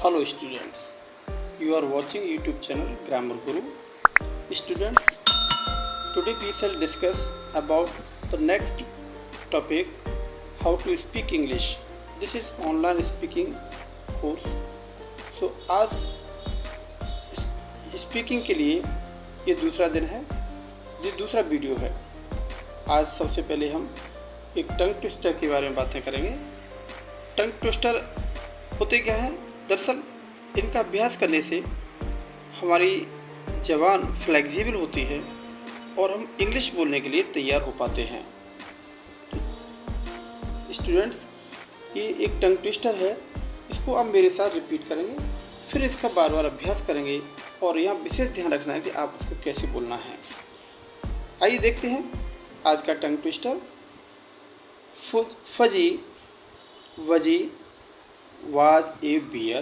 Hello students, you are watching YouTube channel Grammar Guru. Students, today we shall discuss about the next topic, how to speak English. This is online speaking course. So आज speaking के लिए ये दूसरा दिन है, ये दूसरा video है। आज सबसे पहले हम एक टंग ट्विस्टर के बारे में बातें करेंगे। टंग ट्विस्टर होते क्या है? दरअसल इनका अभ्यास करने से हमारी ज़बान फ्लेक्सिबल होती है और हम इंग्लिश बोलने के लिए तैयार हो पाते हैं। स्टूडेंट्स, ये एक टंग ट्विस्टर है, इसको आप मेरे साथ रिपीट करेंगे, फिर इसका बार बार अभ्यास करेंगे और यहाँ विशेष ध्यान रखना है कि आप इसको कैसे बोलना है। आइए देखते हैं आज का टंग ट्विस्टर। फजी वजी was a bear.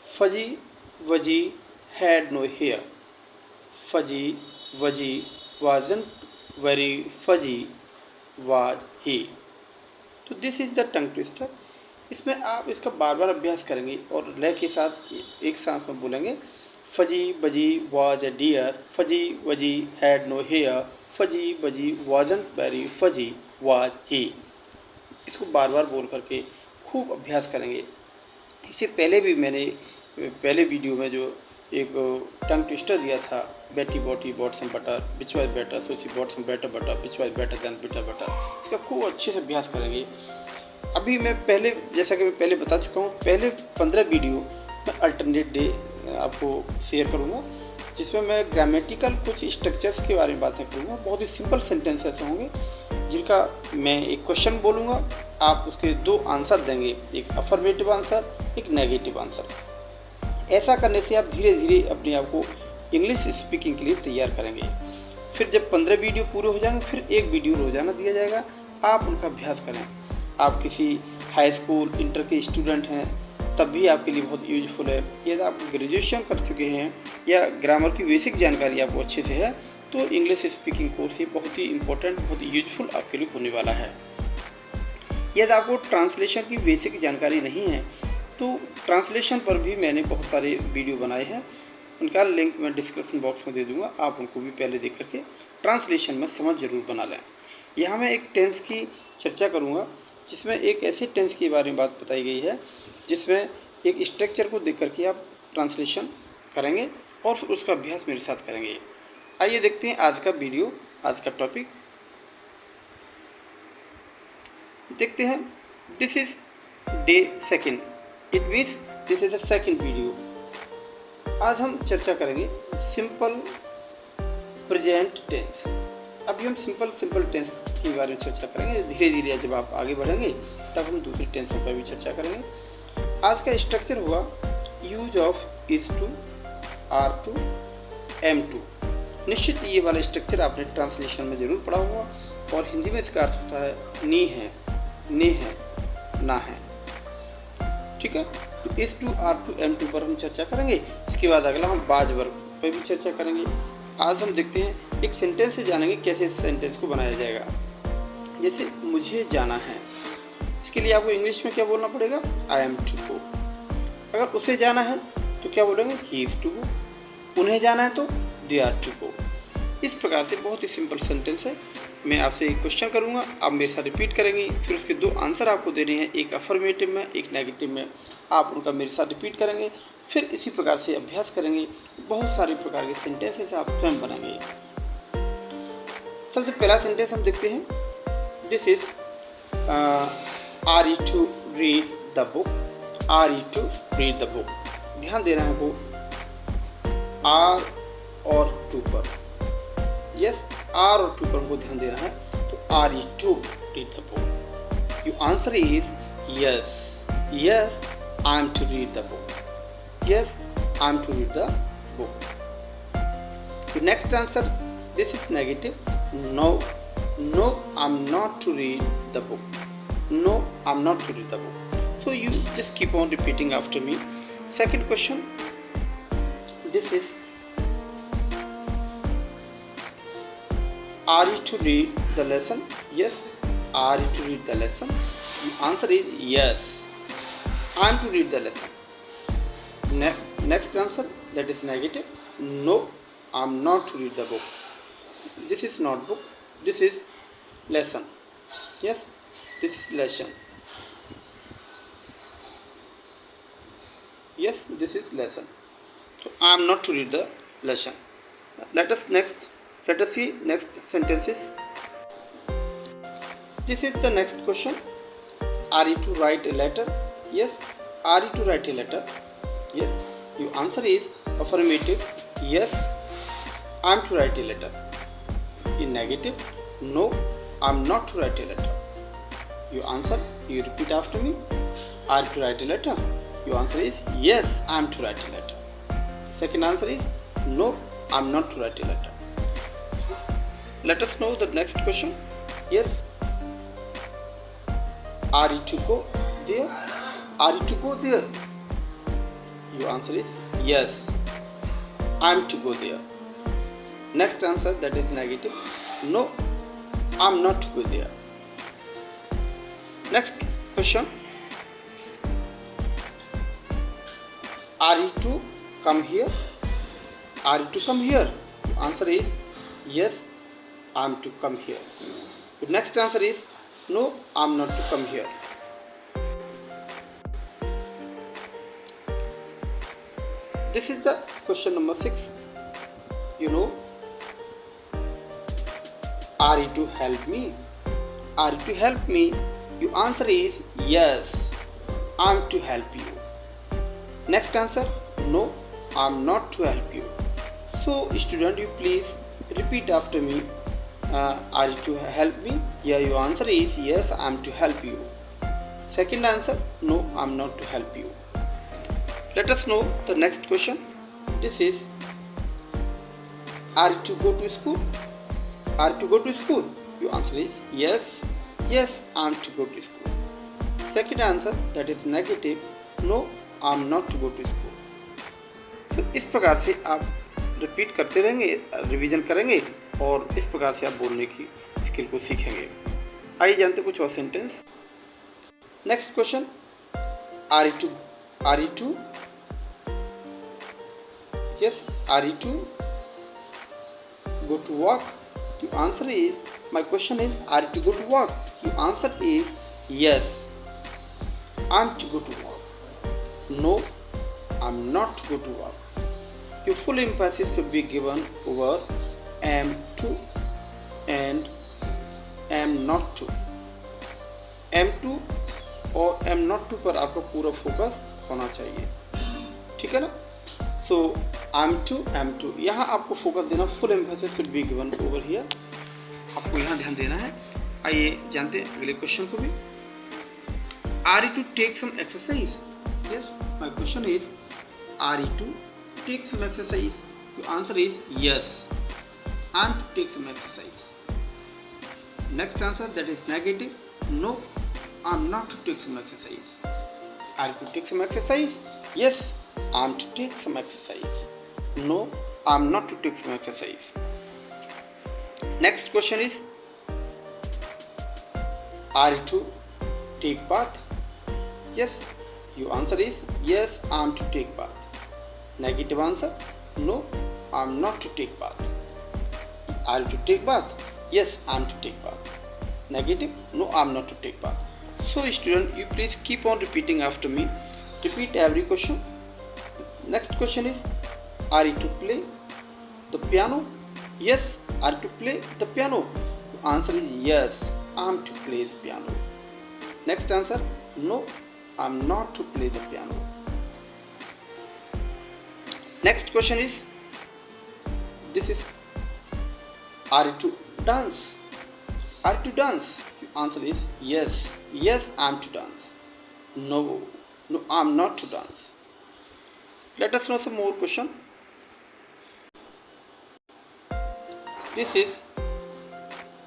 Fuzzy Wuzzy had no hair. Fuzzy Wuzzy wasn't very fuzzy was he. तो this is the tongue twister. इसमें आप इसका बार बार अभ्यास करेंगे और लय के साथ एक सांस में बोलेंगे। फजी वजी was a deer. Fuzzy Wuzzy had no hair. Fuzzy Wuzzy wasn't very fuzzy was he. इसको बार बार बोल करके खूब अभ्यास करेंगे। इससे पहले भी मैंने पहले वीडियो में जो एक टंग ट्विस्टर दिया था, Betty Botter bought some butter which was better, so she bought some better butter which was better than bitter butter, इसका खूब अच्छे से अभ्यास करेंगे। अभी मैं पहले, जैसा कि मैं पहले बता चुका हूँ, पहले 15 वीडियो मैं अल्टरनेट डे आपको शेयर करूँगा, जिसमें मैं ग्रामेटिकल कुछ स्ट्रक्चर्स के बारे में बातें करूँगा। बहुत ही सिंपल सेंटेंसेस होंगे जिनका मैं एक क्वेश्चन बोलूँगा, आप उसके 2 आंसर देंगे, एक अफर्मेटिव आंसर, एक नेगेटिव आंसर। ऐसा करने से आप धीरे धीरे अपने आप को इंग्लिश स्पीकिंग के लिए तैयार करेंगे। फिर जब 15 वीडियो पूरे हो जाएंगे, फिर एक वीडियो रोजाना दिया जाएगा, आप उनका अभ्यास करें। आप किसी हाई स्कूल इंटर के स्टूडेंट हैं तब भी आपके लिए बहुत यूजफुल है। यदि आप ग्रेजुएशन कर चुके हैं या ग्रामर की बेसिक जानकारी आपको अच्छे से है, तो इंग्लिश स्पीकिंग कोर्स ये बहुत ही इम्पोर्टेंट, बहुत ही यूजफुल आपके लिए होने वाला है। यदि आपको ट्रांसलेशन की बेसिक जानकारी नहीं है, तो ट्रांसलेशन पर भी मैंने बहुत सारे वीडियो बनाए हैं, उनका लिंक मैं डिस्क्रिप्शन बॉक्स में दे दूंगा, आप उनको भी पहले देख करके ट्रांसलेशन में समझ जरूर बना लें। यहाँ मैं एक टेंस की चर्चा करूँगा, जिसमें एक ऐसे टेंस के बारे में बात बताई गई है जिसमें एक स्ट्रक्चर को देख करके आप ट्रांसलेशन करेंगे और फिर उसका अभ्यास मेरे साथ करेंगे। आइए देखते हैं आज का वीडियो, आज का टॉपिक देखते हैं। This is day second, it means this is the second video. आज हम चर्चा करेंगे सिंपल प्रेजेंट टेंस। अभी हम सिंपल टेंस के बारे में चर्चा करेंगे। धीरे धीरे जब आप आगे बढ़ेंगे तब हम दूसरे टेंसों पर भी चर्चा करेंगे। आज का स्ट्रक्चर होगा use of is to, are to, am to. निश्चित ये वाला स्ट्रक्चर आपने ट्रांसलेशन में ज़रूर पढ़ा होगा और हिंदी में इसका अर्थ होता है नी है, ने है, ना है। ठीक है, तो इस to, are to, am to पर हम चर्चा करेंगे। इसके बाद अगला हम बाज वर्ग पर भी चर्चा करेंगे। आज हम देखते हैं एक सेंटेंस से जानेंगे कैसे इस सेंटेंस को बनाया जाएगा। जैसे मुझे जाना है, इसके लिए आपको इंग्लिश में क्या बोलना पड़ेगा? I am to go. अगर उसे जाना है तो क्या बोलेंगे? He is to go. उन्हें जाना है तो दे आर टू गो। इस प्रकार से बहुत ही सिंपल सेंटेंस है। मैं आपसे एक क्वेश्चन करूंगा, आप मेरे साथ रिपीट करेंगे, फिर उसके 2 आंसर आपको देने हैं, एक अफर्मेटिव में, एक नेगेटिव में। आप उनका मेरे साथ रिपीट करेंगे, फिर इसी प्रकार से अभ्यास करेंगे। बहुत सारे प्रकार के सेंटेंसेस आप स्वयं बनाएंगे। सबसे पहला सेंटेंस हम देखते हैं। This is are you to read the book, are you to read the book. ध्यान देना है वो आर और टू पर। यस, आर और टू पर हमको ध्यान देना है। तो are you to read the book? Your answer is yes, yes I am to read the book, yes I am to read the book. The next answer, this is negative. No, no I'm not to read the book. No, I'm not to read the book. So you just keep on repeating after me. Second question, this is are you to read the lesson? Yes, are you to read the lesson? The answer is yes, I am to read the lesson. Next answer, that is negative. No, I'm not to read the book. This is not book. This is lesson. Yes, this is lesson. Yes, this is lesson. So I am not to read the lesson. Let us see next sentences. This is the next question. Are you to write a letter? Yes. Are you to write a letter? Yes. Your answer is affirmative. Yes, I am to write a letter. In negative, no, I am not to write a letter. Your answer, you repeat after me. Are you to write a letter? Your answer is yes, I am to write a letter. Second answer is no, I am not to write a letter. Let us know the next question. Yes. Are you to go there? Are you to go there? Your answer is yes, I am to go there. Next answer, that is negative. No, I am not to go there. Next question. Are you to come here? Are you to come here? Your answer is yes, I am to come here. The next answer is no, I am not to come here. This is the question number 6. Are you to help me? Are you to help me? Your answer is yes, I am to help you. Next answer, no, I am not to help you. So student, you please repeat after me. Are you to help me? Yeah, your answer is yes, I am to help you. Second answer, no, I am not to help you. Let us know the next question. This is, are you to go to school? Are you to go to school? Your answer is yes, yes, I am to go to school. Second answer, that is negative. No, I am not to go to school. तो इस प्रकार से आप repeat करते रहेंगे, revision करेंगे और इस प्रकार से आप बोलने की स्किल को सीखेंगे. आइए जानते कुछ और sentence. Next question. Are you to yes, are you to go to work? Your answer is, my question is, are you to go to work? Your answer is yes, I'm to go to work. No, I'm not to go to work. Your full emphasis should be given over am to and am not to. am to और am not to पर आपका पूरा focus होना चाहिए. ठीक है ना? So am to यहाँ आपको फोकस देना. Full emphasis should be given over here. आपको यहाँ ध्यान देना है. आइए जानते हैं अगले क्वेश्चन को भी. Are you to take some exercise? Yes, my question is, are you to take some exercise? Your answer is yes, I am to take some exercise. Next answer, that is negative. No, I am not to take some exercise. Are you to take some exercise? Yes, I am to take some exercise. No, I am not to take some exercise. Next question is, are you to take bath? Yes, your answer is yes, I am to take bath. Negative answer, no, I am not to take bath. Are you to take bath? Yes, I am to take bath. Negative, no, I am not to take bath. So student, you please keep on repeating after me. Repeat every question. Next question is, are you to play the piano? Yes, are you to play the piano? The answer is yes, I am to play the piano. Next answer, no, I am not to play the piano. Next question is, this is, are you to dance? Are you to dance? The answer is yes, yes, I am to dance. No, no, I am not to dance. Let us know some more question. This is,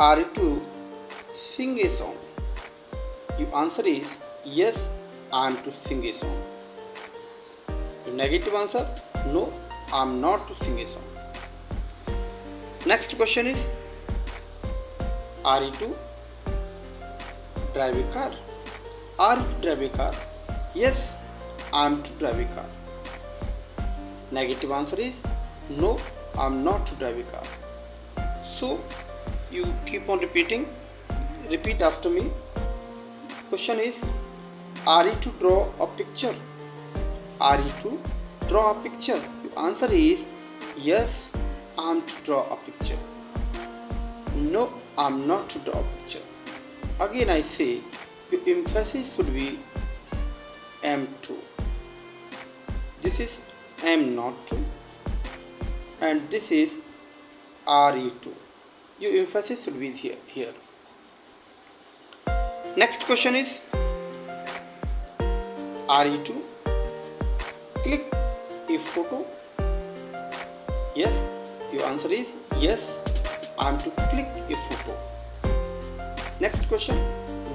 are you to sing a song? Your answer is yes, I am to sing a song. Your negative answer, no, I am not to sing a song. Next question is, are you to drive a car? Are you to drive a car? Yes, I am to drive a car. Negative answer is no, I'm not to drive a car. So you keep on repeating. Repeat after me. Question is, are you to draw a picture? Are you to draw a picture? Your answer is yes, I'm to draw a picture. No, I'm not to draw a picture. Again I say, your emphasis should be am to. This is am not to, and this is are you to. Your emphasis should be here. Next question is, are you to click a photo? Yes, your answer is yes, I am to click a photo. Next question,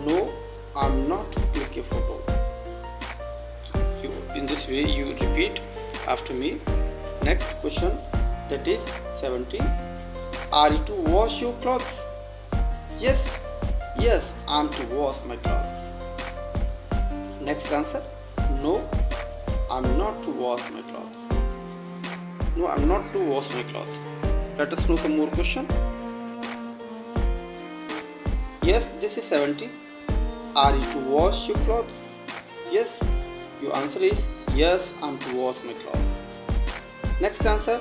no, I am not to click a photo. In this way you repeat after me. Next question, that is 17. Are you to wash your clothes? Yes, yes, I am to wash my clothes. Next answer, no, I am not to wash my clothes. No, I am not to wash my clothes. Let us know some more question. Yes, this is 70. Are you to wash your clothes? Yes, your answer is yes, I am to wash my clothes. Next answer,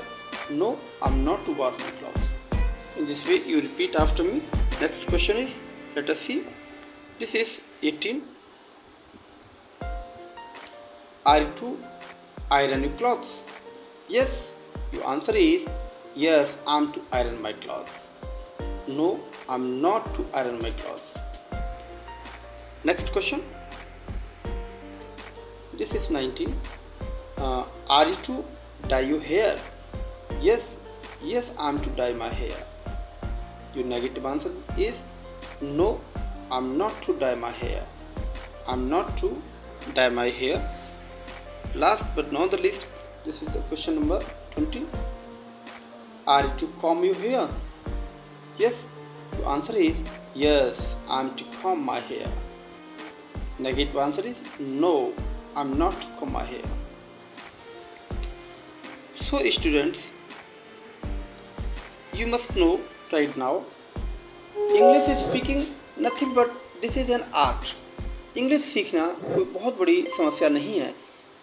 no, I am not to wash my clothes. In this way you repeat after me. Next question is, let us see. This is 18. Are you to iron your clothes? Yes, your answer is yes, I am to iron my clothes. No, I am not to iron my clothes. Next question. This is 19. Are you to dye your hair? Yes, yes, I am to dye my hair. Your negative answer is no, I am not to dye my hair. I am not to dye my hair. Last but not the least, this is the question number 20. Are you to comb your hair? Yes, your answer is yes, I am to comb my hair. Negative answer is no, I am not to comb my hair. So students, you must know right now, English is speaking nothing but this is an art. English सीखना कोई बहुत बड़ी समस्या नहीं है.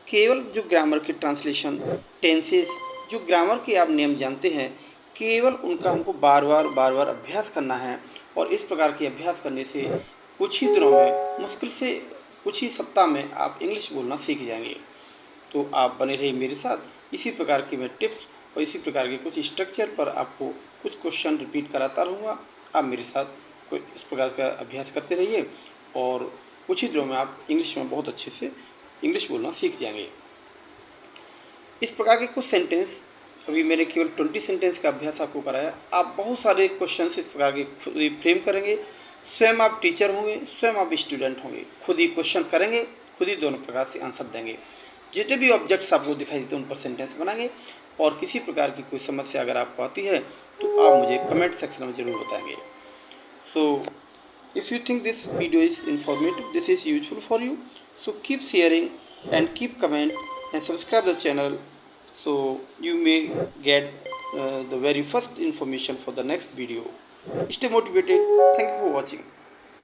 केवल जो grammar के ट्रांसलेशन, टेंसेस, जो ग्रामर के आप नियम जानते हैं, केवल उनका हमको बार बार अभ्यास करना है. और इस प्रकार के अभ्यास करने से कुछ ही दिनों में, मुश्किल से कुछ ही सप्ताह में आप इंग्लिश बोलना सीख जाएंगे. तो आप बने रहिए मेरे साथ. इसी प्रकार की मैं टिप्स और इसी प्रकार के कुछ स्ट्रक्चर पर आपको कुछ क्वेश्चन रिपीट कराता रहूँगा. आप मेरे साथ कोई इस प्रकार का अभ्यास करते रहिए और कुछ ही दिनों में आप इंग्लिश में बहुत अच्छे से इंग्लिश बोलना सीख जाएंगे. इस प्रकार के कुछ सेंटेंस, अभी मैंने केवल 20 सेंटेंस का अभ्यास आपको कराया. आप बहुत सारे क्वेश्चन इस प्रकार के फ्रेम करेंगे. स्वयं आप टीचर होंगे, स्वयं आप स्टूडेंट होंगे. खुद ही क्वेश्चन करेंगे, खुद ही दोनों प्रकार से आंसर देंगे. जितने भी ऑब्जेक्ट्स आपको दिखाई देते हैं उन पर सेंटेंस बनाएंगे. और किसी प्रकार की कोई समस्या अगर आपको आती है तो आप मुझे कमेंट सेक्शन में ज़रूर बताएंगे. सो if you think this video is informative, this is useful for you, so keep sharing and keep comment and subscribe the channel so you may get the very first information for the next video. Stay motivated. Thank you for watching.